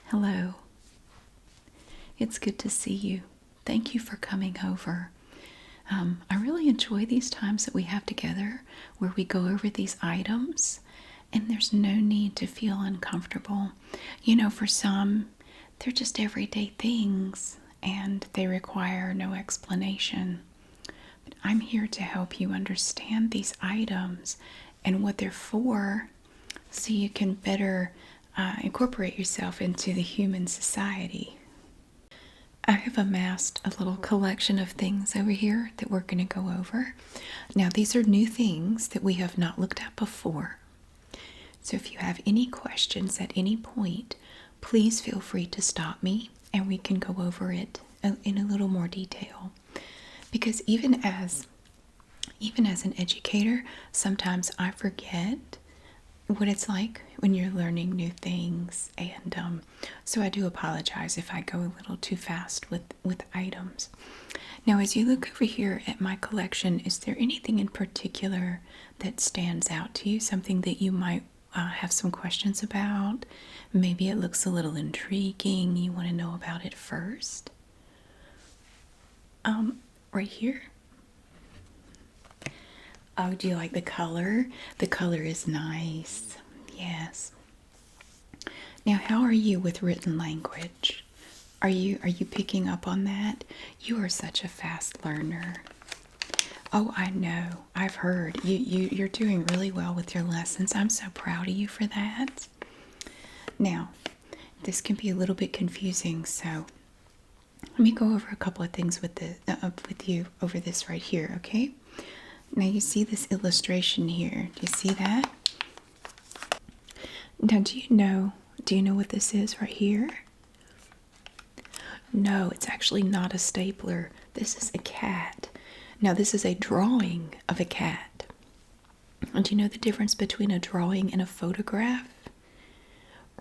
Hello. It's good to see you. Thank you for coming over. I really enjoy these times that we have together where we go over these items and there's no need to feel uncomfortable. You know, for some, they're just everyday things and they require no explanation. But I'm here to help you understand these items and what they're for so you can better incorporate yourself into the human society. I have amassed a little collection of things over here that we're going to go over. Now, these are new things that we have not looked at before. So if you have any questions at any point, please feel free to stop me and we can go over it in a little more detail. Because even as an educator, sometimes I forget what it's like when you're learning new things, and so I do apologize if I go a little too fast with items. Now, as you look over here at my collection, is there anything in particular that stands out to you, something that you might have some questions about? Maybe it looks a little intriguing, you want to know about it first? Right here. Oh, do you like the color? The color is nice. Yes. Now, how are you with written language? Are you picking up on that? You are such a fast learner. Oh, I know. I've heard. You're doing really well with your lessons. I'm so proud of you for that. Now, this can be a little bit confusing, so let me go over a couple of things with you over this right here, okay? Now you see this illustration here. Do you see that? Now do you know what this is right here? No, it's actually not a stapler. This is a cat. Now this is a drawing of a cat. And do you know the difference between a drawing and a photograph?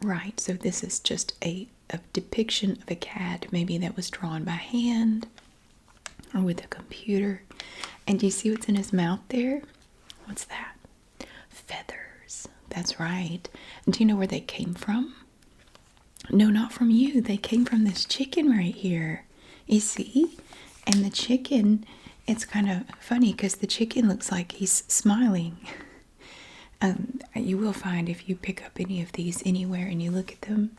Right, so this is just a depiction of a cat, maybe that was drawn by hand or with a computer. And do you see what's in his mouth there? What's that? Feathers. That's right. And do you know where they came from? No, not from you. They came from this chicken right here. You see? And the chicken, it's kind of funny because the chicken looks like he's smiling. You will find if you pick up any of these anywhere and you look at them,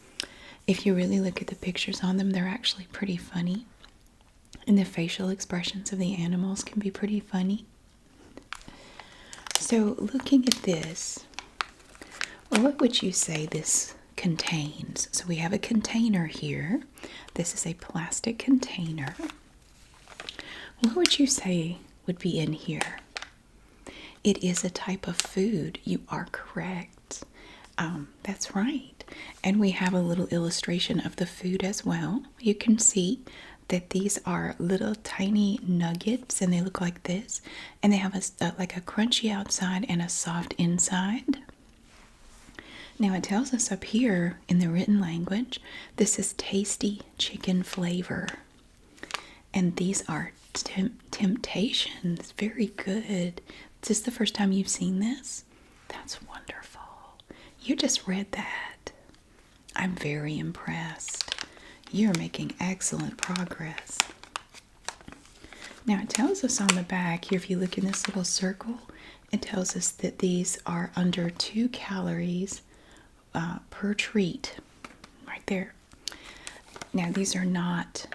if you really look at the pictures on them, they're actually pretty funny. And the facial expressions of the animals can be pretty funny. So looking at this, what would you say this contains? So we have a container here. This is a plastic container. What would you say would be in here? It is a type of food. You are correct. That's right. And we have a little illustration of the food as well. You can see that these are little tiny nuggets and they look like this, and they have like a crunchy outside and a soft inside. Now it tells us up here in the written language, this is tasty chicken flavor, and these are temptations. Very good. Is this the first time you've seen this? That's wonderful. You just read that. I'm very impressed. You're making excellent progress. Now it tells us on the back here, if you look in this little circle, it tells us that these are under 2 calories per treat. Right there. Now these are not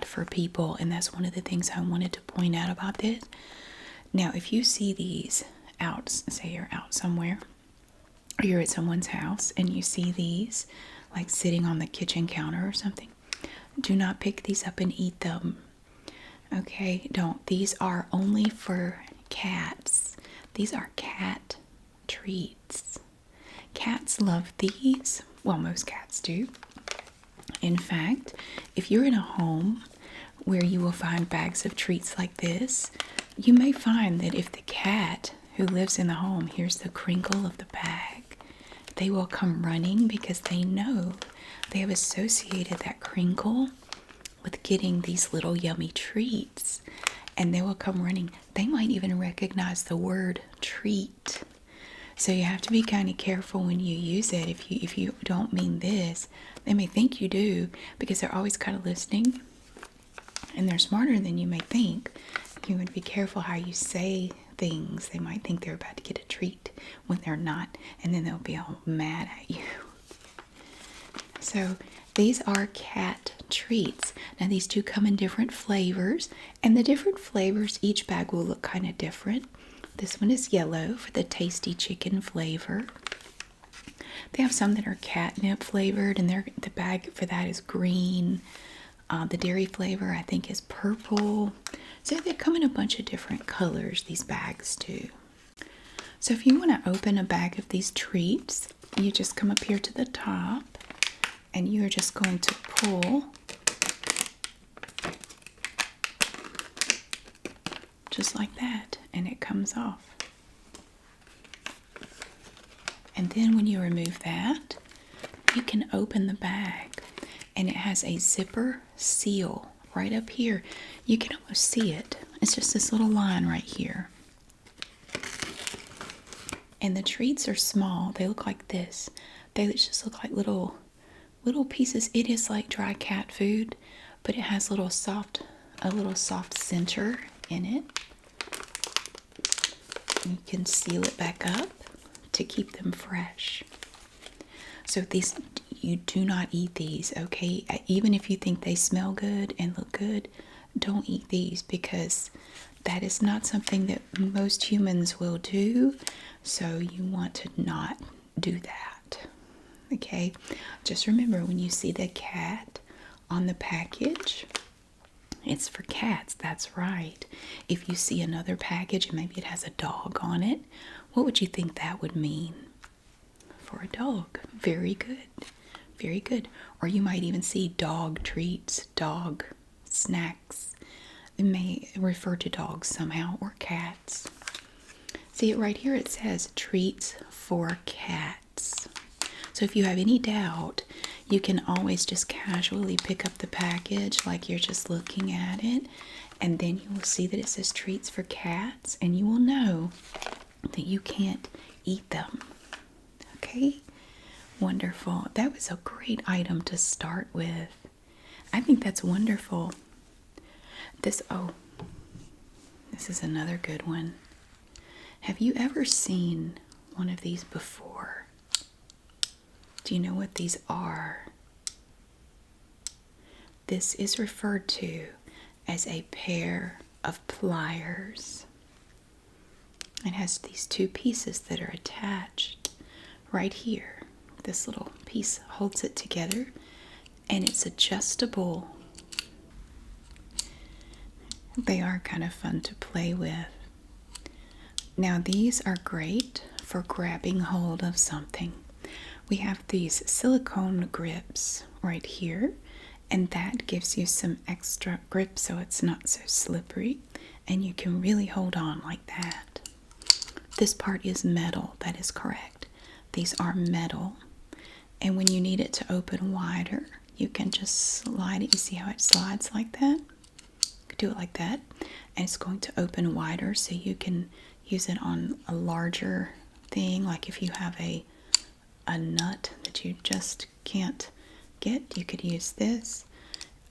for people, and that's one of the things I wanted to point out about this. Now if you see these out, say you're out somewhere, or you're at someone's house and you see these like sitting on the kitchen counter or something, do not pick these up and eat them. Okay, don't. These are only for cats. These are cat treats. Cats love these. Well, most cats do. In fact, if you're in a home where you will find bags of treats like this, you may find that if the cat who lives in the home hears the crinkle of the bag, they will come running because they know they have associated that crinkle with getting these little yummy treats, and they will come running. They might even recognize the word treat. So you have to be kind of careful when you use it. If you don't mean this, they may think you do, because they're always kind of listening, and they're smarter than you may think. You would be careful how you say things. They might think they're about to get a treat when they're not, and then they'll be all mad at you. So these are cat treats. Now these two come in different flavors, and the different flavors, each bag will look kind of different. This one is yellow for the tasty chicken flavor. They have some that are catnip flavored, and the bag for that is green. The dairy flavor, I think, is purple. So they come in a bunch of different colors, these bags too. So if you want to open a bag of these treats, you just come up here to the top, and you are just going to pull just like that, and it comes off. And then when you remove that, you can open the bag, and it has a zipper seal right up here. You can almost see it. It's just this little line right here. And the treats are small. They look like this. They just look like little pieces. It is like dry cat food, but it has a little soft center in it. You can seal it back up to keep them fresh. So these, you do not eat these, okay? Even if you think they smell good and look good, don't eat these, because that is not something that most humans will do. So you want to not do that, okay? Just remember, when you see the cat on the package, it's for cats. That's right. If you see another package and maybe it has a dog on it, what would you think that would mean? For a dog. Very good. Very good. Or you might even see dog treats, dog snacks. It may refer to dogs somehow, or cats. See it right here, it says treats for cats. So if you have any doubt, you can always just casually pick up the package like you're just looking at it, and then you will see that it says treats for cats, and you will know that you can't eat them. Okay? Wonderful. That was a great item to start with. I think that's wonderful. This is another good one. Have you ever seen one of these before? Do you know what these are? This is referred to as a pair of pliers. It has these two pieces that are attached right here. This little piece holds it together, and it's adjustable. They are kind of fun to play with. Now these are great for grabbing hold of something. We have these silicone grips right here, and that gives you some extra grip so it's not so slippery, and you can really hold on like that. This part is metal, that is correct. These are metal, and when you need it to open wider, you can just slide it. You see how it slides like that? You could do it like that, and it's going to open wider, so you can use it on a larger thing, like if you have a nut that you just can't get, you could use this.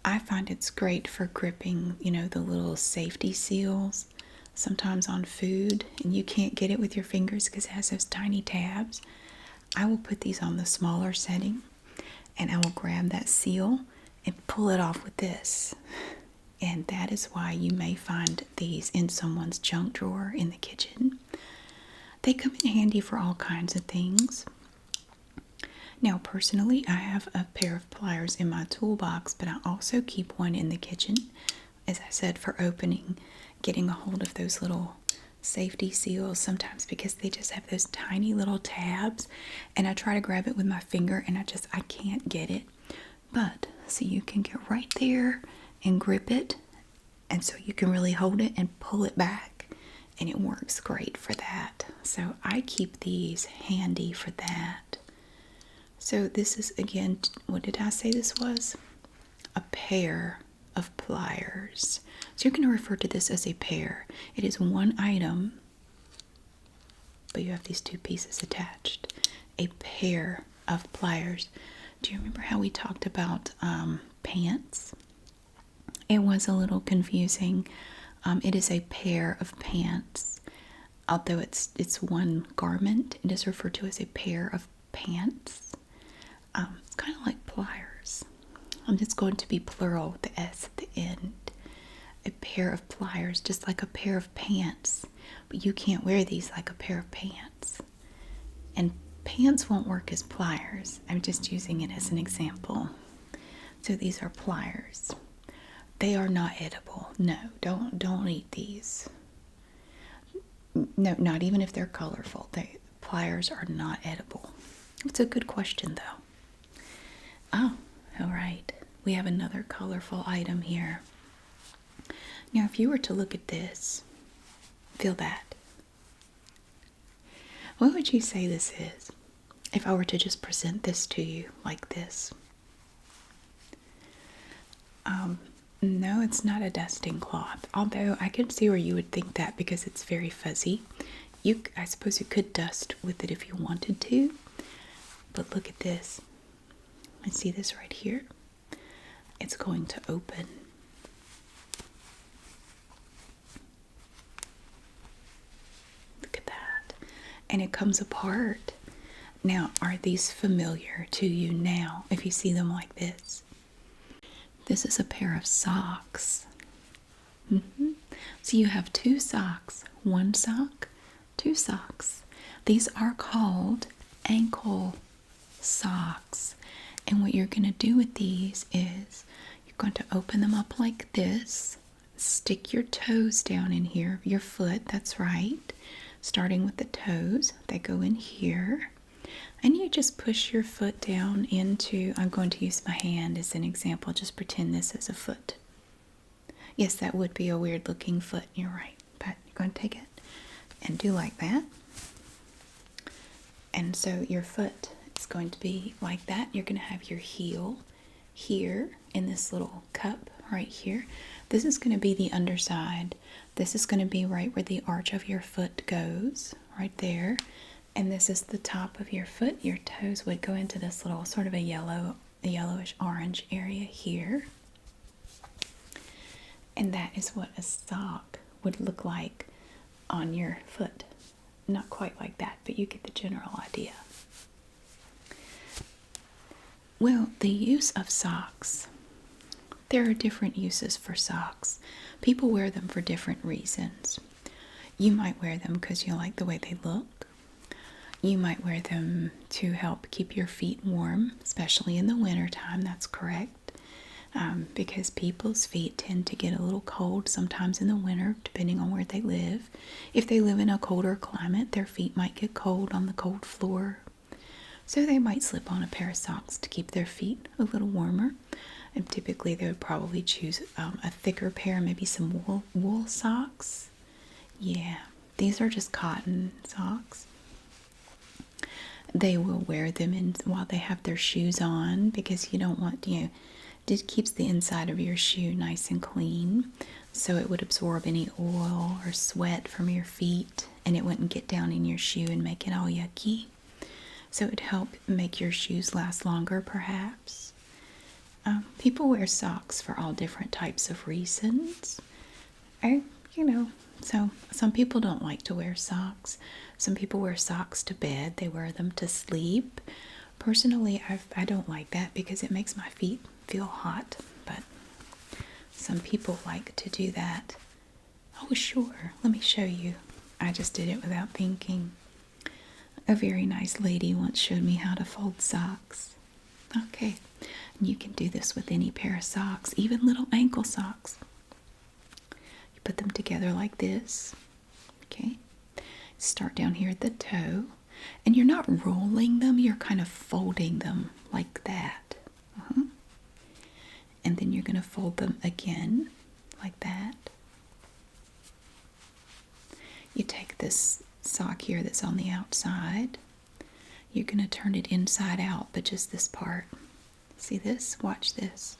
I find it's great for gripping, the little safety seals sometimes on food, and you can't get it with your fingers because it has those tiny tabs. I will put these on the smaller setting, and I will grab that seal and pull it off with this. And that is why you may find these in someone's junk drawer in the kitchen. They come in handy for all kinds of things. Now, personally, I have a pair of pliers in my toolbox, but I also keep one in the kitchen, as I said, for opening, getting a hold of those little safety seals sometimes, because they just have those tiny little tabs, and I try to grab it with my finger, and I can't get it. But, so you can get right there and grip it, and so you can really hold it and pull it back, and it works great for that. So I keep these handy for that. So this is, again, what did I say this was? A pair of pliers. So you're going to refer to this as a pair. It is one item, but you have these two pieces attached. A pair of pliers. Do you remember how we talked about pants? It was a little confusing. It is a pair of pants. Although it's one garment, it is referred to as a pair of pants. It's kind of like pliers. It's going to be plural with the S at the end. A pair of pliers, just like a pair of pants. But you can't wear these like a pair of pants. And pants won't work as pliers. I'm just using it as an example. So these are pliers. They are not edible. No, don't eat these. No, not even if they're colorful. Pliers are not edible. It's a good question though. Oh, all right. We have another colorful item here. Now, if you were to look at this, feel that. What would you say this is? If I were to just present this to you like this. No, it's not a dusting cloth. Although I can see where you would think that because it's very fuzzy. I suppose you could dust with it if you wanted to. But look at this. I see this right here. It's going to open. Look at that. And it comes apart. Now, are these familiar to you now if you see them like this? This is a pair of socks. So you have two socks. One sock, two socks. These are called ankle socks. And what you're going to do with these is you're going to open them up like this. Stick your toes down in here, your foot, that's right. Starting with the toes, they go in here. And you just push your foot down into, I'm going to use my hand as an example, just pretend this is a foot. Yes, that would be a weird looking foot, you're right. But you're going to take it and do like that. And so your foot is going to be like that. You're going to have your heel here in this little cup right here. This is going to be the underside. This is going to be right where the arch of your foot goes, right there. And this is the top of your foot. Your toes would go into this little sort of a yellowish orange area here. And that is what a sock would look like on your foot. Not quite like that, but you get the general idea. Well, the use of socks. There are different uses for socks. People wear them for different reasons. You might wear them because you like the way they look. You might wear them to help keep your feet warm, especially in the wintertime, that's correct. Because people's feet tend to get a little cold sometimes in the winter, depending on where they live. If they live in a colder climate, their feet might get cold on the cold floor. So they might slip on a pair of socks to keep their feet a little warmer. And typically they would probably choose a thicker pair, maybe some wool socks. Yeah, these are just cotton socks. They will wear them while they have their shoes on because you don't want, it keeps the inside of your shoe nice and clean. So it would absorb any oil or sweat from your feet and it wouldn't get down in your shoe and make it all yucky. So it would help make your shoes last longer, perhaps. People wear socks for all different types of reasons. So some people don't like to wear socks. Some people wear socks to bed. They wear them to sleep. Personally, I don't like that because it makes my feet feel hot. But some people like to do that. Oh, sure. Let me show you. I just did it without thinking. A very nice lady once showed me how to fold socks. Okay. And you can do this with any pair of socks, even little ankle socks. You put them together like this. Okay. Start down here at the toe. And you're not rolling them, you're kind of folding them like that. And then you're going to fold them again like that. You take this sock here that's on the outside. You're going to turn it inside out, but just this part. See this? Watch this.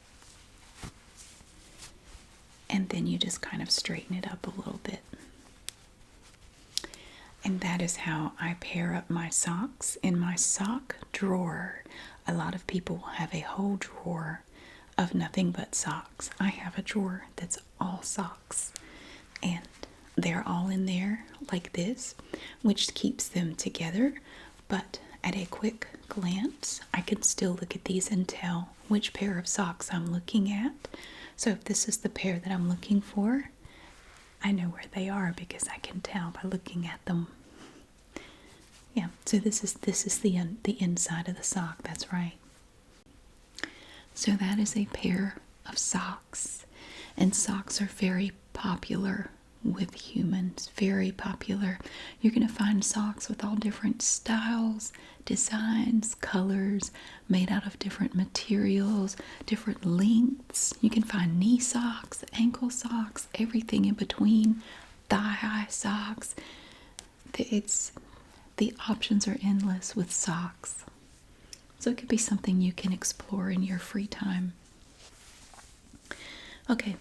And then you just kind of straighten it up a little bit. And that is how I pair up my socks in my sock drawer. A lot of people have a whole drawer of nothing but socks. I have a drawer that's all socks, and they're all in there like this, which keeps them together. But at a quick glance, I can still look at these and tell which pair of socks I'm looking at. So if this is the pair that I'm looking for, I know where they are because I can tell by looking at them. Yeah, so this is the inside of the sock. That's right. So that is a pair of socks, and socks are very popular with humans. Very popular. You're going to find socks with all different styles, designs, colors, made out of different materials, different lengths. You can find knee socks, ankle socks, everything in between, thigh-high socks. The options are endless with socks. So it could be something you can explore in your free time. Okay,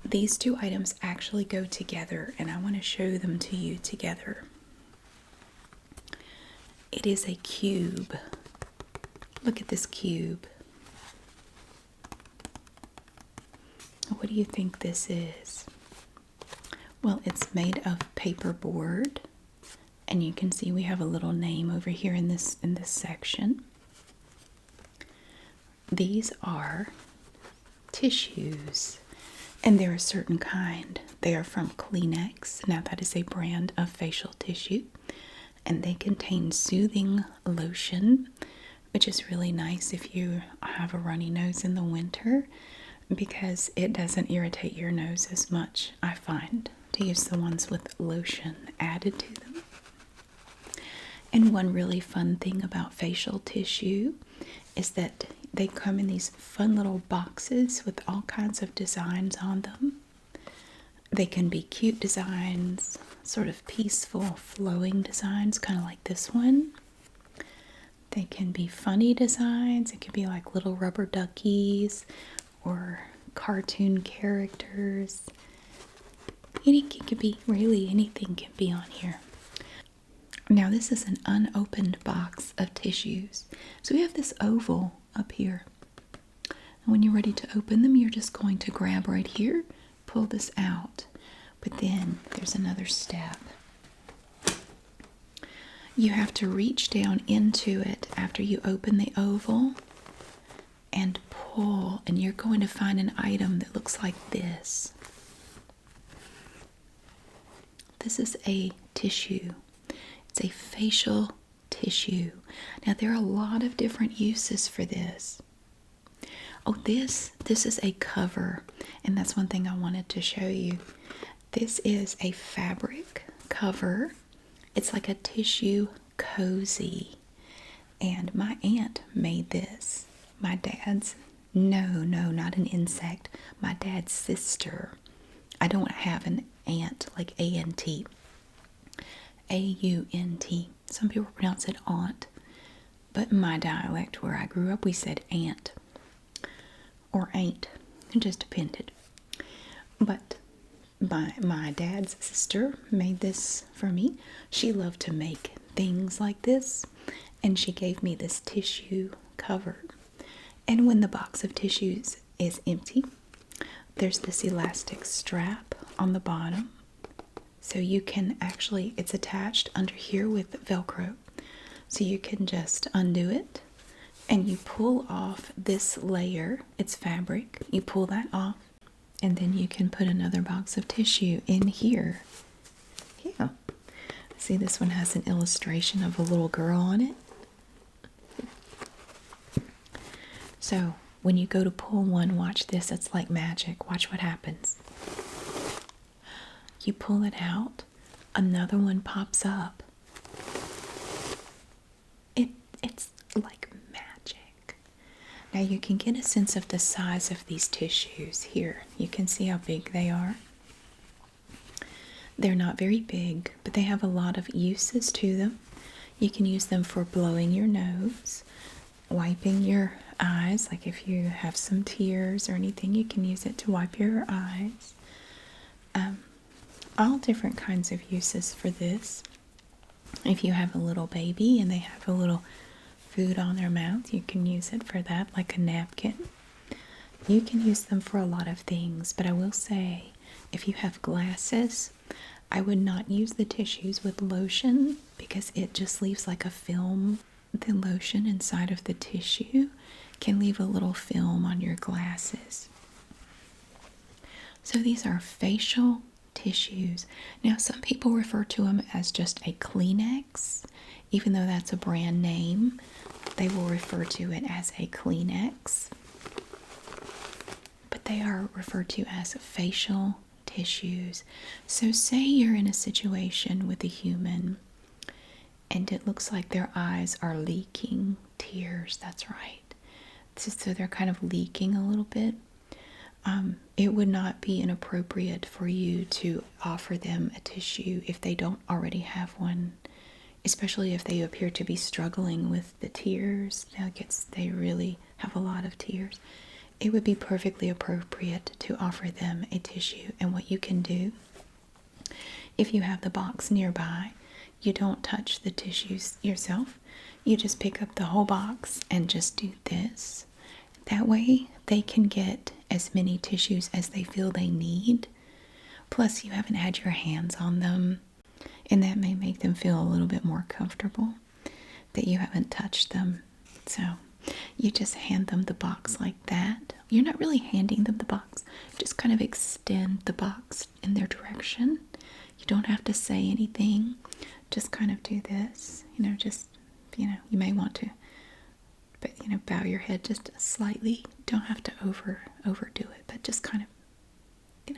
these two items actually go together, and I want to show them to you together. It is a cube. Look at this cube. What do you think this is? Well, it's made of paperboard, and you can see we have a little name over here in this section. These are tissues, and they're a certain kind. They are from Kleenex. Now that is a brand of facial tissue, and they contain soothing lotion, which is really nice if you have a runny nose in the winter, because it doesn't irritate your nose as much, I find, to use the ones with lotion added to them. And one really fun thing about facial tissue is that they come in these fun little boxes with all kinds of designs on them. They can be cute designs, sort of peaceful, flowing designs, kind of like this one. They can be funny designs. It could be like little rubber duckies or cartoon characters. It could be, really anything can be on here. Now this is an unopened box of tissues. So we have this oval up here. And when you're ready to open them, you're just going to grab right here, pull this out. But then there's another step. You have to reach down into it after you open the oval and pull, and you're going to find an item that looks like this. This is a tissue. It's a facial tissue. Now there are a lot of different uses for this. Oh, this is a cover, and that's one thing I wanted to show you. This is a fabric cover. It's like a tissue cozy, and my aunt made this. My dad's, no, not an insect. My dad's sister. I don't have an aunt like A-N-T. A-U-N-T. Some people pronounce it aunt, but in my dialect where I grew up, we said aunt or ain't. It just depended. But my dad's sister made this for me. She loved to make things like this, and she gave me this tissue cover. And when the box of tissues is empty, there's this elastic strap on the bottom. So you can actually, it's attached under here with Velcro. So you can just undo it, and you pull off this layer. It's fabric. You pull that off, and then you can put another box of tissue in here. Yeah. See, this one has an illustration of a little girl on it. So when you go to pull one, watch this. It's like magic. Watch what happens. You pull it out, another one pops up. It's like magic. Now you can get a sense of the size of these tissues here. You can see how big they are. They're not very big, but they have a lot of uses to them. You can use them for blowing your nose, wiping your eyes, like if you have some tears or anything, you can use it to wipe your eyes. All different kinds of uses for this. If you have a little baby and they have a little food on their mouth, you can use it for that, like a napkin. You can use them for a lot of things, but I will say, if you have glasses, I would not use the tissues with lotion because it just leaves like a film. The lotion inside of the tissue can leave a little film on your glasses. So these are facial tissues. Now, some people refer to them as just a Kleenex. Even though that's a brand name, they will refer to it as a Kleenex. But they are referred to as facial tissues. So say you're in a situation with a human and it looks like their eyes are leaking tears. That's right. So they're kind of leaking a little bit. It would not be inappropriate for you to offer them a tissue if they don't already have one, especially if they appear to be struggling with the tears. They really have a lot of tears. It would be perfectly appropriate to offer them a tissue. And what you can do, if you have the box nearby, you don't touch the tissues yourself. You just pick up the whole box and just do this. That way they can get as many tissues as they feel they need. Plus, you haven't had your hands on them, and that may make them feel a little bit more comfortable that you haven't touched them. So you just hand them the box like that. You're not really handing them the box. Just kind of extend the box in their direction. You don't have to say anything. Just kind of do this. You may want to, but bow your head just slightly. Don't have to overdo it, but just kind of,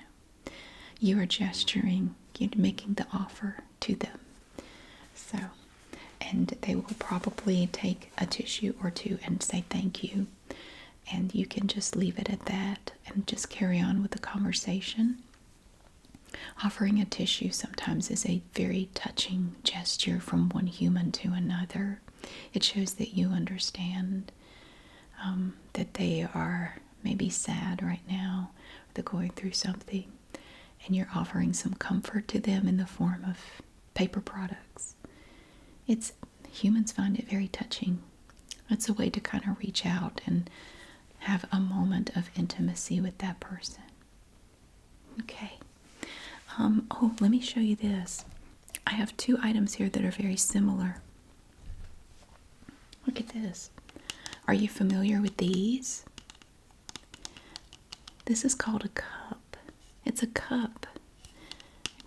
you are gesturing, you're making the offer to them. So, and they will probably take a tissue or two and say thank you. And you can just leave it at that and just carry on with the conversation. Offering a tissue sometimes is a very touching gesture from one human to another. It shows that you understand that they are maybe sad right now, they're going through something, and you're offering some comfort to them in the form of paper products. Humans find it very touching. It's a way to kind of reach out and have a moment of intimacy with that person. Okay. Let me show you this. I have two items here that are very similar. Look at this. Are you familiar with these? This is called a cup. It's a cup.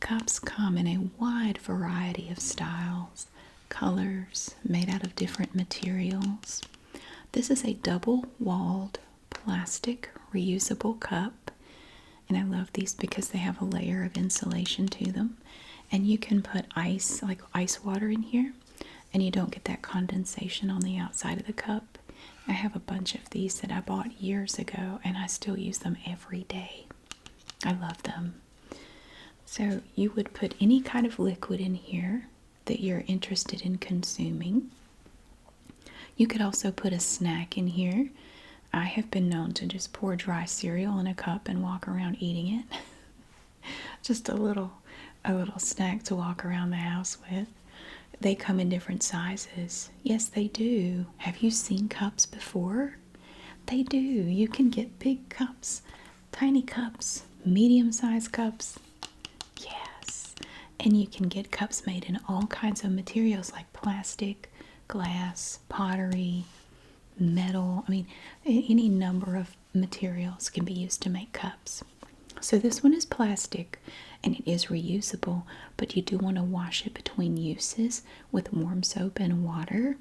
Cups come in a wide variety of styles, colors, made out of different materials. This is a double-walled plastic reusable cup. And I love these because they have a layer of insulation to them. And you can put ice, like ice water in here, and you don't get that condensation on the outside of the cup. I have a bunch of these that I bought years ago, and I still use them every day. I love them. So you would put any kind of liquid in here that you're interested in consuming. You could also put a snack in here. I have been known to just pour dry cereal in a cup and walk around eating it. Just a little snack to walk around the house with. They come in different sizes. Yes, they do. Have you seen cups before? They do. You can get big cups, tiny cups, medium-sized cups. Yes. And you can get cups made in all kinds of materials like plastic, glass, pottery, metal. Any number of materials can be used to make cups. So this one is plastic and it is reusable, but you do want to wash it between uses with warm soap and water.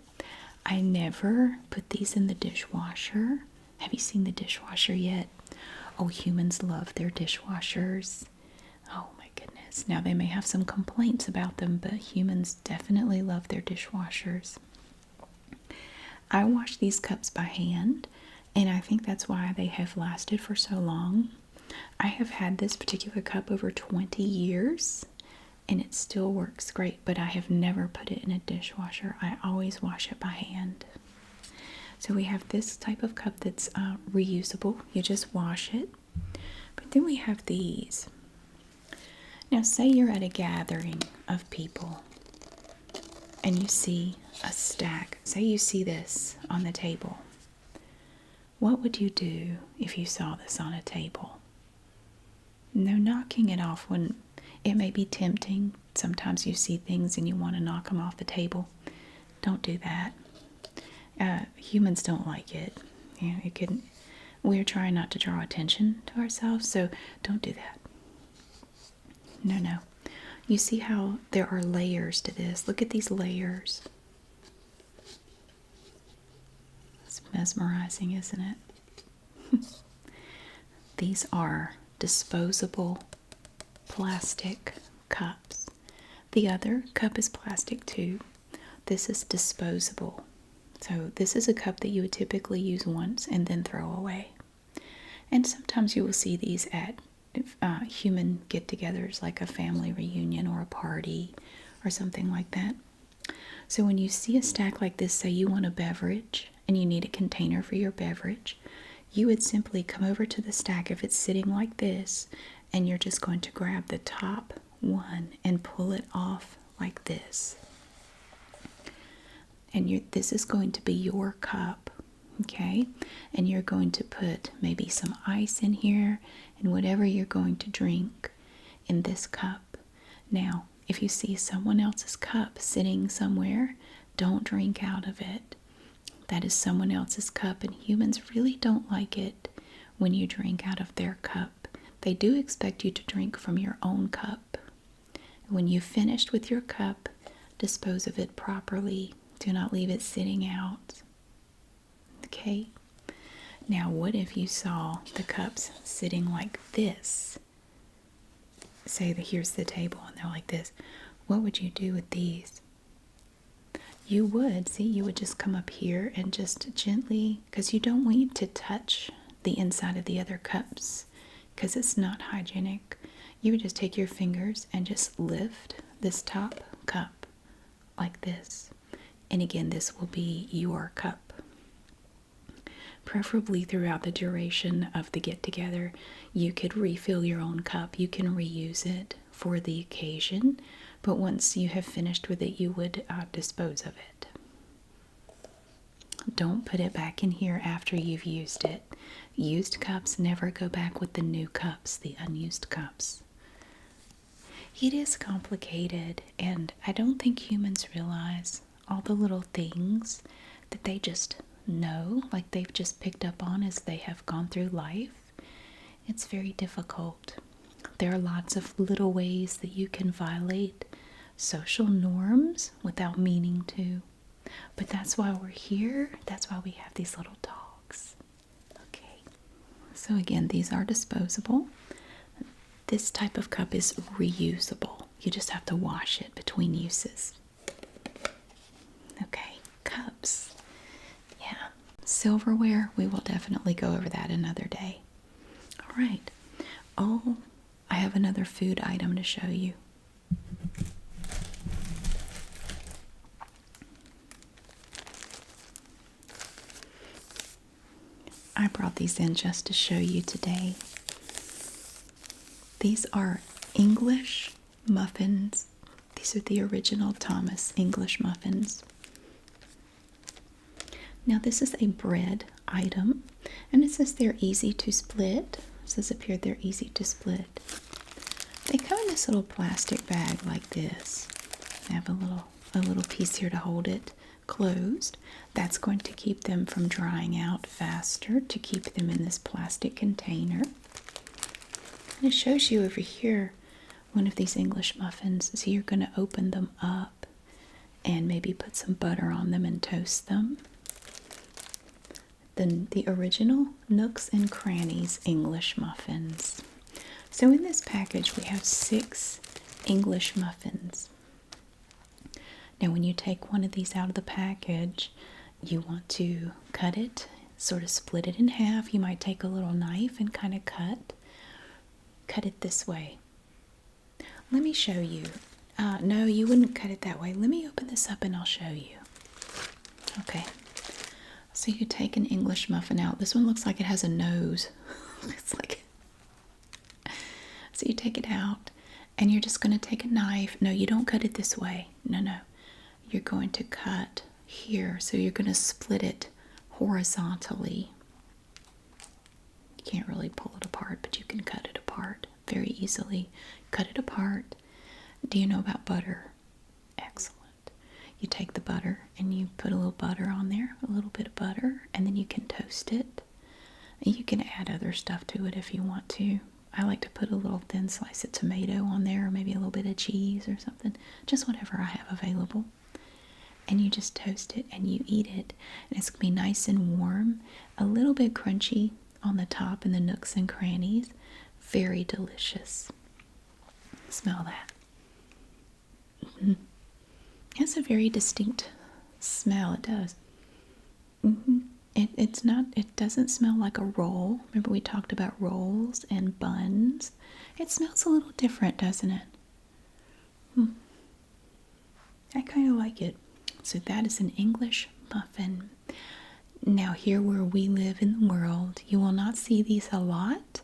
I never put these in the dishwasher. Have you seen the dishwasher yet? Oh, humans love their dishwashers. Oh my goodness. Now they may have some complaints about them, but humans definitely love their dishwashers. I wash these cups by hand, and I think that's why they have lasted for so long. I have had this particular cup over 20 years, and it still works great, but I have never put it in a dishwasher. I always wash it by hand. So we have this type of cup that's reusable. You just wash it. But then we have these. Now say you're at a gathering of people, and you see a stack. Say you see this on the table. What would you do if you saw this on a table? No knocking it off when it may be tempting. Sometimes you see things and you want to knock them off the table. Don't do that. Humans don't like it. You know, it can. We're trying not to draw attention to ourselves, so don't do that. No, no. You see how there are layers to this. Look at these layers. It's mesmerizing, isn't it? These are disposable plastic cups. The other cup is plastic too. This is disposable. So this is a cup that you would typically use once and then throw away. And sometimes you will see these at human get-togethers, like a family reunion or a party or something like that. So when you see a stack like this, say you want a beverage and you need a container for your beverage, you would simply come over to the stack if it's sitting like this, and you're just going to grab the top one and pull it off like this. And this is going to be your cup, okay? And you're going to put maybe some ice in here and whatever you're going to drink in this cup. Now, if you see someone else's cup sitting somewhere, don't drink out of it. That is someone else's cup, and humans really don't like it when you drink out of their cup. They do expect you to drink from your own cup. When you've finished with your cup, dispose of it properly. Do not leave it sitting out. Okay? Now, what if you saw the cups sitting like this? Say that here's the table and they're like this. What would you do with these? You would just come up here and just gently, because you don't want to touch the inside of the other cups because it's not hygienic. You would just take your fingers and just lift this top cup like this. And again, this will be your cup. Preferably throughout the duration of the get-together, you could refill your own cup. You can reuse it for the occasion, but once you have finished with it, you would dispose of it. Don't put it back in here after you've used it. Used cups never go back with the new cups, the unused cups. It is complicated, and I don't think humans realize all the little things that they just know, like they've just picked up on as they have gone through life. It's very difficult. There are lots of little ways that you can violate social norms without meaning to. But that's why we're here. That's why we have these little dogs. Okay. So again, these are disposable. This type of cup is reusable. You just have to wash it between uses. Okay, cups. Yeah. Silverware, we will definitely go over that another day. All right. Oh, I have another food item to show you. I brought these in just to show you today. These are English muffins. These are the original Thomas English muffins. Now this is a bread item, and it says they're easy to split. It says up here they're easy to split. They come in this little plastic bag like this. They have a little piece here to hold it closed. That's going to keep them from drying out faster, to keep them in this plastic container. And it shows you over here one of these English muffins. So you're going to open them up and maybe put some butter on them and toast them. Then the original Nooks and Crannies English muffins. So in this package we have 6 English muffins. Now when you take one of these out of the package, you want to cut it, sort of split it in half. You might take a little knife and kind of cut it this way. Let me show you. No, you wouldn't cut it that way. Let me open this up and I'll show you. Okay. So you take an English muffin out. This one looks like it has a nose. It's like... So you take it out and you're just going to take a knife. No, you don't cut it this way. No, no. you're going to cut here. So you're going to split it horizontally. You can't really pull it apart, but you can cut it apart very easily. Cut it apart. Do you know about butter? Excellent. You take the butter and you put a little butter on there, a little bit of butter, and then you can toast it. And you can add other stuff to it if you want to. I like to put a little thin slice of tomato on there, or maybe a little bit of cheese or something, just whatever I have available. And you just toast it and you eat it. And it's going to be nice and warm, a little bit crunchy on the top in the nooks and crannies. Very delicious. Smell that. It has a very distinct smell. It does. It doesn't smell like a roll. Remember we talked about rolls and buns? It smells a little different, doesn't it? I kind of like it. So that is an English muffin. Now here where we live in the world, you will not see these a lot,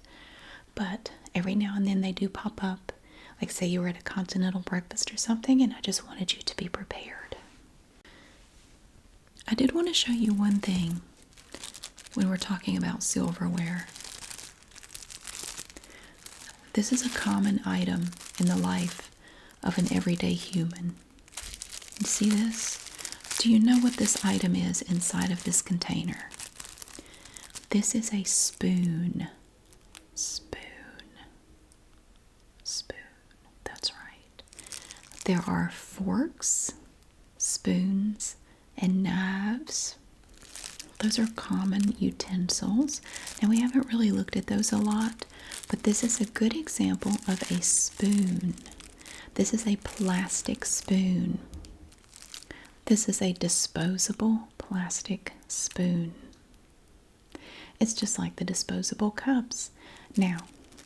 but every now and then they do pop up. Like say you were at a continental breakfast or something, and I just wanted you to be prepared. I did want to show you one thing when we're talking about silverware. This is a common item in the life of an everyday human. You see this? Do you know what this item is inside of this container? This is a spoon. Spoon. That's right. There are forks, spoons, and knives. Those are common utensils. Now we haven't really looked at those a lot, but this is a good example of a spoon. This is a plastic spoon. This is a disposable plastic spoon. It's just like the disposable cups. Now,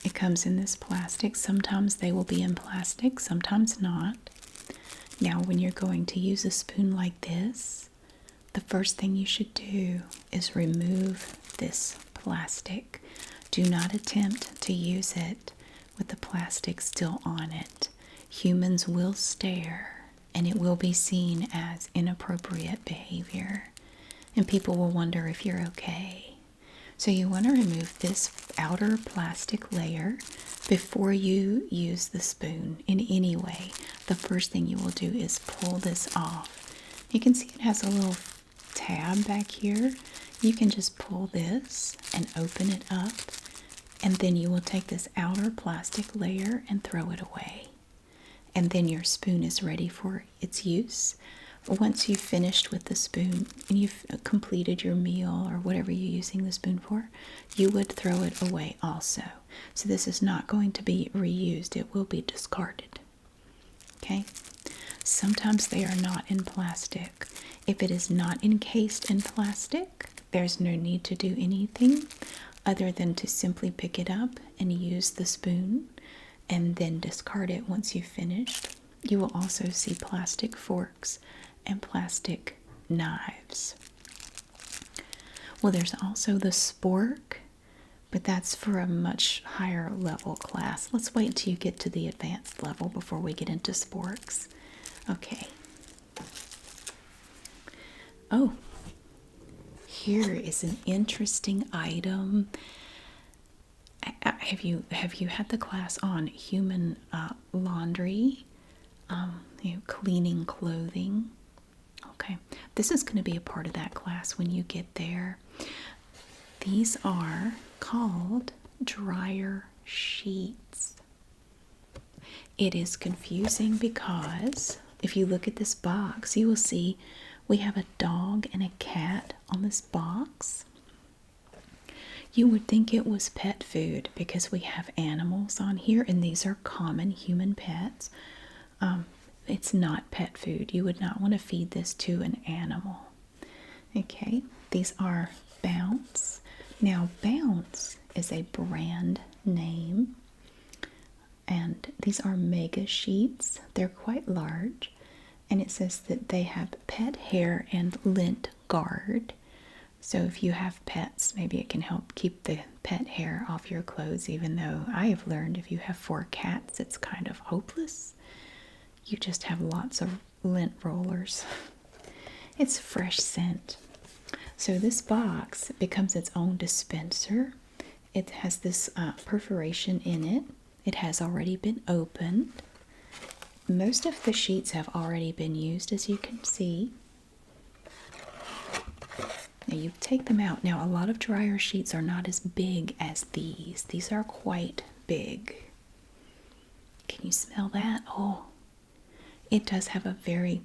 it comes in this plastic. Sometimes they will be in plastic, sometimes not. Now, when you're going to use a spoon like this, the first thing you should do is remove this plastic. Do not attempt to use it with the plastic still on it. Humans will stare, and it will be seen as inappropriate behavior, and people will wonder if you're okay. So you want to remove this outer plastic layer before you use the spoon in any way. The first thing you will do is pull this off. You can see it has a little tab back here. You can just pull this and open it up, and then you will take this outer plastic layer and throw it away. And then your spoon is ready for its use. Once you've finished with the spoon and you've completed your meal or whatever you're using the spoon for, you would throw it away also. So this is not going to be reused. It will be discarded. Okay? Sometimes they are not in plastic. If it is not encased in plastic, there's no need to do anything other than to simply pick it up and use the spoon and then discard it once you've finished. You will also see plastic forks and plastic knives. Well, there's also the spork, but that's for a much higher level class. Let's wait until you get to the advanced level before we get into sporks. Okay. Oh, here is an interesting item. Have you had the class on human laundry? Cleaning clothing? Okay, this is going to be a part of that class when you get there. These are called dryer sheets. It is confusing because if you look at this box, you will see we have a dog and a cat on this box. You would think it was pet food because we have animals on here, and these are common human pets. It's not pet food. You would not want to feed this to an animal. Okay, these are Bounce. Now, Bounce is a brand name, and these are mega sheets. They're quite large, and it says that they have pet hair and lint guard. So if you have pets, maybe it can help keep the pet hair off your clothes, even though I have learned if you have 4 cats, it's kind of hopeless. You just have lots of lint rollers. It's fresh scent. So this box becomes its own dispenser. It has this perforation in it. It has already been opened. Most of the sheets have already been used, as you can see. Now you take them out. Now a lot of dryer sheets are not as big as these. These are quite big. Can you smell that? Oh, it does have a very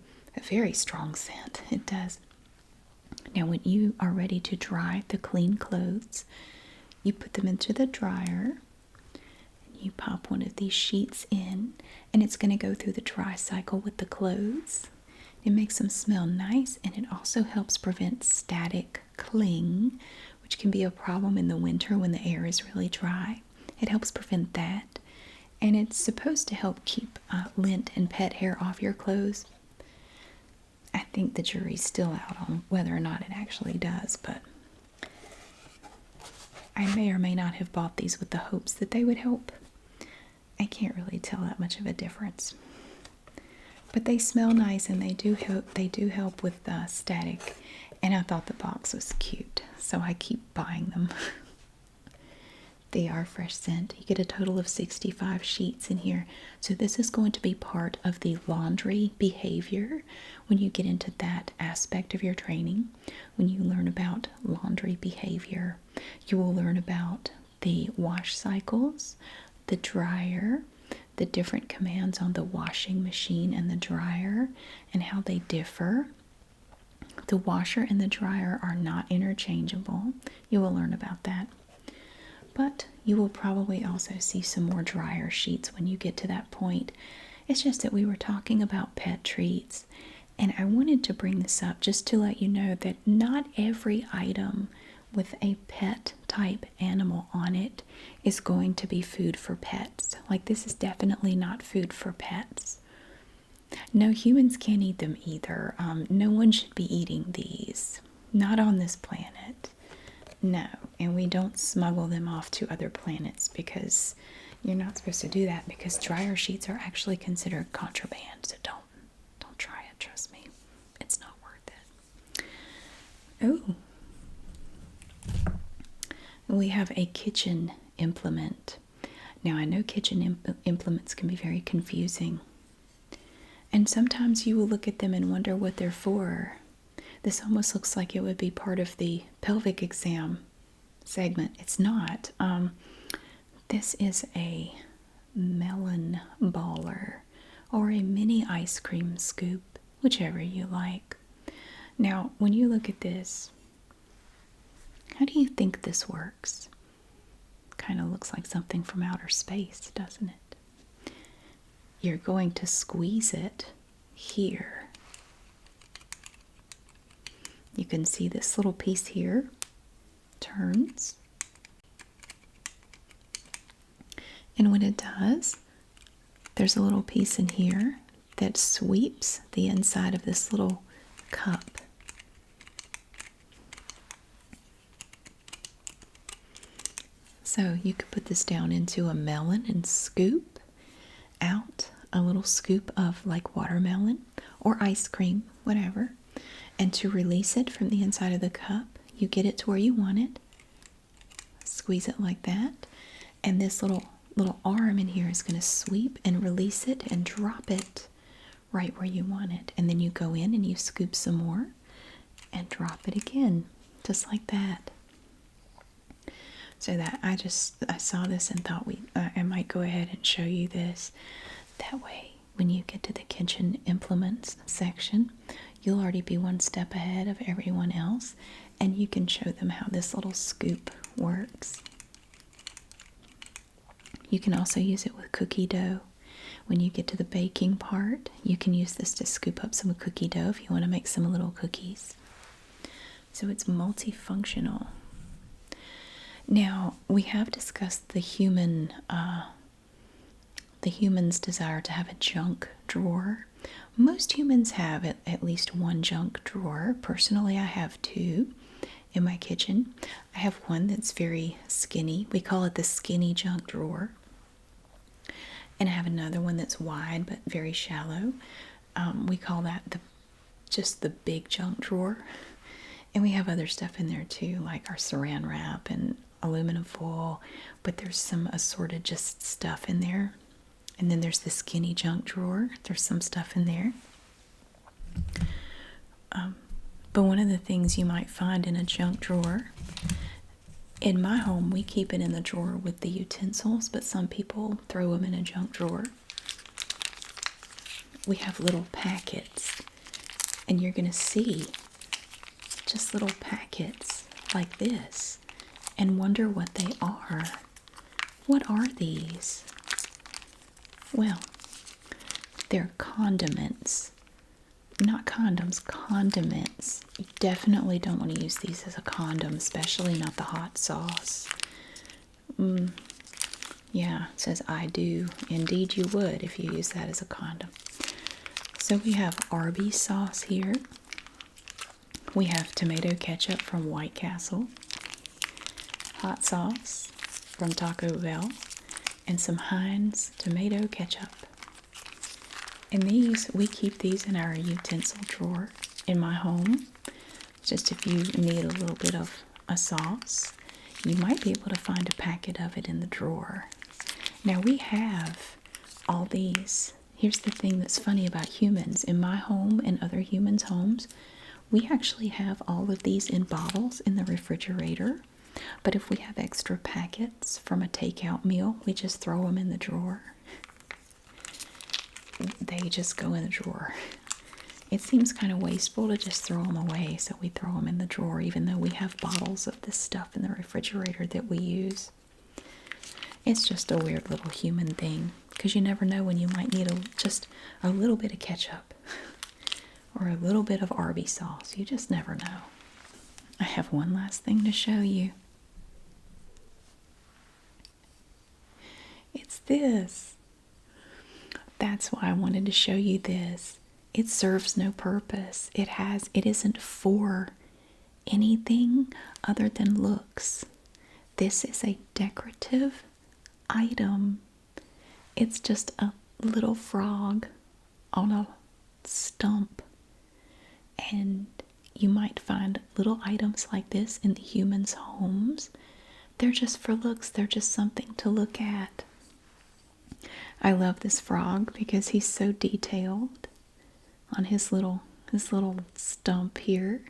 strong scent. It does. Now when you are ready to dry the clean clothes, you put them into the dryer. You pop one of these sheets in, and it's going to go through the dry cycle with the clothes. It makes them smell nice, and it also helps prevent static cling, which can be a problem in the winter when the air is really dry. It helps prevent that, and it's supposed to help keep lint and pet hair off your clothes. I think the jury's still out on whether or not it actually does, but I may or may not have bought these with the hopes that they would help. I can't really tell that much of a difference. But they smell nice, and they do help with static. And I thought the box was cute, so I keep buying them. They are fresh scent. You get a total of 65 sheets in here. So this is going to be part of the laundry behavior when you get into that aspect of your training. When you learn about laundry behavior, you will learn about the wash cycles, the dryer, the different commands on the washing machine and the dryer, and how they differ. The washer and the dryer are not interchangeable. You will learn about that. But you will probably also see some more dryer sheets when you get to that point. It's just that we were talking about pet treats, and I wanted to bring this up just to let you know that not every item with a pet type animal on it is going to be food for pets. Like, this is definitely not food for pets. No, humans can't eat them either. No one should be eating these. Not on this planet. No, and we don't smuggle them off to other planets, because you're not supposed to do that, because dryer sheets are actually considered contraband. So don't try it, trust me. It's not worth it. Oh. We have a kitchen implement. Now, I know kitchen implements can be very confusing, and sometimes you will look at them and wonder what they're for. This almost looks like it would be part of the pelvic exam segment. It's not. This is a melon baller or a mini ice cream scoop, whichever you like. Now, when you look at this, how do you think this works? Kind of looks like something from outer space, doesn't it? You're going to squeeze it here. You can see this little piece here turns. And when it does, there's a little piece in here that sweeps the inside of this little cup. So you could put this down into a melon and scoop out a little scoop of like watermelon or ice cream, whatever. And to release it from the inside of the cup, you get it to where you want it. Squeeze it like that. And this little arm in here is going to sweep and release it and drop it right where you want it. And then you go in and you scoop some more and drop it again, just like that. So that I saw this and thought I might go ahead and show you this. That way, when you get to the kitchen implements section, you'll already be one step ahead of everyone else, and you can show them how this little scoop works. You can also use it with cookie dough. When you get to the baking part, you can use this to scoop up some cookie dough if you want to make some little cookies. So it's multifunctional. Now, we have discussed the human's desire to have a junk drawer. Most humans have at least one junk drawer. Personally, I have two in my kitchen. I have one that's very skinny. We call it the skinny junk drawer. And I have another one that's wide but very shallow. We call that just the big junk drawer. And we have other stuff in there too, like our saran wrap and aluminum foil. But there's some assorted just stuff in there. And then there's the skinny junk drawer. There's some stuff in there. But one of the things you might find in a junk drawer, in my home, we keep it in the drawer with the utensils, but some people throw them in a junk drawer. We have little packets, and you're going to see just little packets like this and wonder what they are. What are these? Well, they're condiments. Not condoms, condiments. You definitely don't want to use these as a condom, especially not the hot sauce. Yeah, it says I do. Indeed you would if you use that as a condom. So we have Arby's sauce here. We have tomato ketchup from White Castle, hot sauce from Taco Bell, and some Heinz tomato ketchup. And these, we keep these in our utensil drawer in my home. Just if you need a little bit of a sauce, you might be able to find a packet of it in the drawer. Now we have all these. Here's the thing that's funny about humans. In my home and other humans' homes, we actually have all of these in bottles in the refrigerator. But if we have extra packets from a takeout meal, we just throw them in the drawer. They just go in the drawer. It seems kind of wasteful to just throw them away, so we throw them in the drawer, even though we have bottles of this stuff in the refrigerator that we use. It's just a weird little human thing, because you never know when you might need just a little bit of ketchup or a little bit of Arby's sauce. You just never know. I have one last thing to show you. It's this. That's why I wanted to show you this. It serves no purpose. It isn't for anything other than looks. This is a decorative item. It's just a little frog on a stump. And you might find little items like this in the humans' homes. They're just for looks. They're just something to look at. I love this frog because he's so detailed on his little stump here.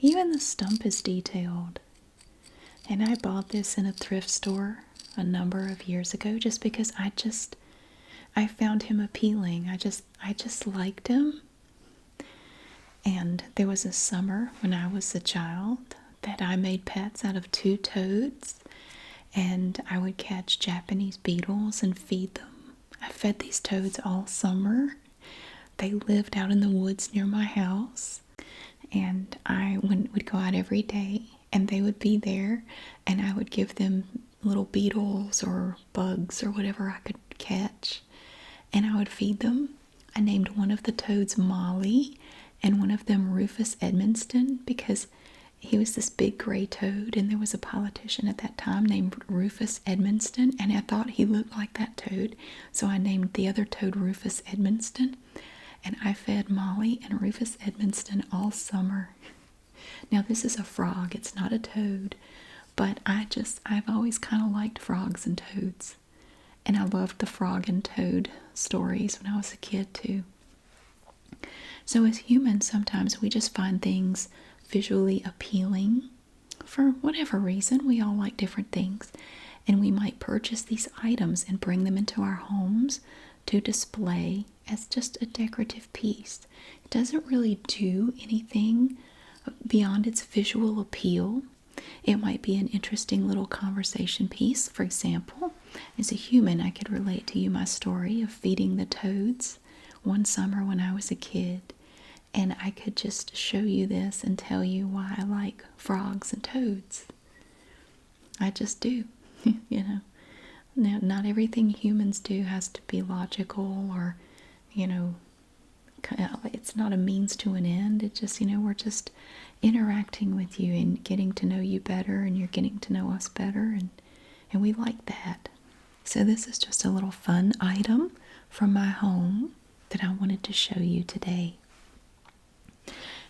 Even the stump is detailed. And I bought this in a thrift store a number of years ago just because I found him appealing. I just liked him. And there was a summer when I was a child that I made pets out of 2 toads, and I would catch Japanese beetles and feed them. I fed these toads all summer. They lived out in the woods near my house, and I would go out every day, and they would be there, and I would give them little beetles or bugs or whatever I could catch, and I would feed them. I named one of the toads Molly and one of them Rufus Edmonston because he was this big gray toad, and there was a politician at that time named Rufus Edmonston, and I thought he looked like that toad, so I named the other toad Rufus Edmonston, and I fed Molly and Rufus Edmonston all summer. Now this is a frog, it's not a toad, but I've always kind of liked frogs and toads, and I loved the frog and toad stories when I was a kid too. So as humans, sometimes we just find things visually appealing for whatever reason. We all like different things, and we might purchase these items and bring them into our homes to display as just a decorative piece. It doesn't really do anything beyond its visual appeal. It might be an interesting little conversation piece. For example, as a human, I could relate to you my story of feeding the toads one summer when I was a kid. And I could just show you this and tell you why I like frogs and toads. I just do, you know. Now, not everything humans do has to be logical or, it's not a means to an end. It's just, we're just interacting with you and getting to know you better, and you're getting to know us better, and we like that. So this is just a little fun item from my home. that I wanted to show you today.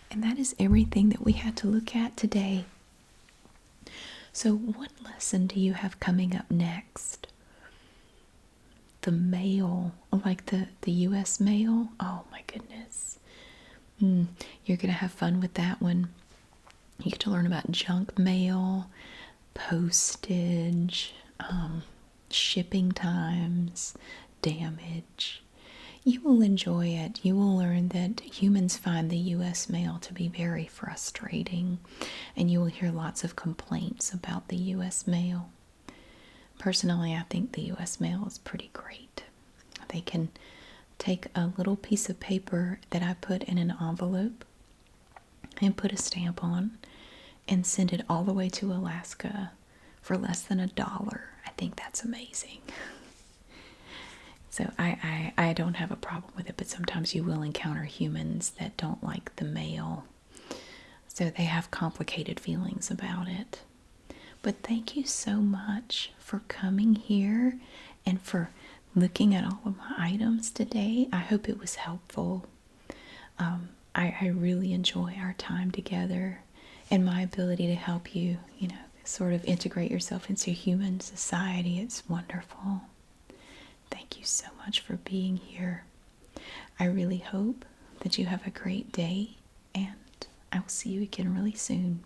And that is everything that we had to look at today. So, what lesson do you have coming up next? The mail, like the US mail? Oh my goodness. You're going to have fun with that one. You get to learn about junk mail, postage, shipping times, damage. You will enjoy it. You will learn that humans find the US mail to be very frustrating, and you will hear lots of complaints about the US mail. Personally, I think the US mail is pretty great. They can take a little piece of paper that I put in an envelope and put a stamp on and send it all the way to Alaska for less than $1. I think that's amazing. So I don't have a problem with it, but sometimes you will encounter humans that don't like the mail. So they have complicated feelings about it. But thank you so much for coming here and for looking at all of my items today. I hope it was helpful. I really enjoy our time together and my ability to help you, sort of integrate yourself into human society. It's wonderful. Thank you so much for being here. I really hope that you have a great day, and I will see you again really soon.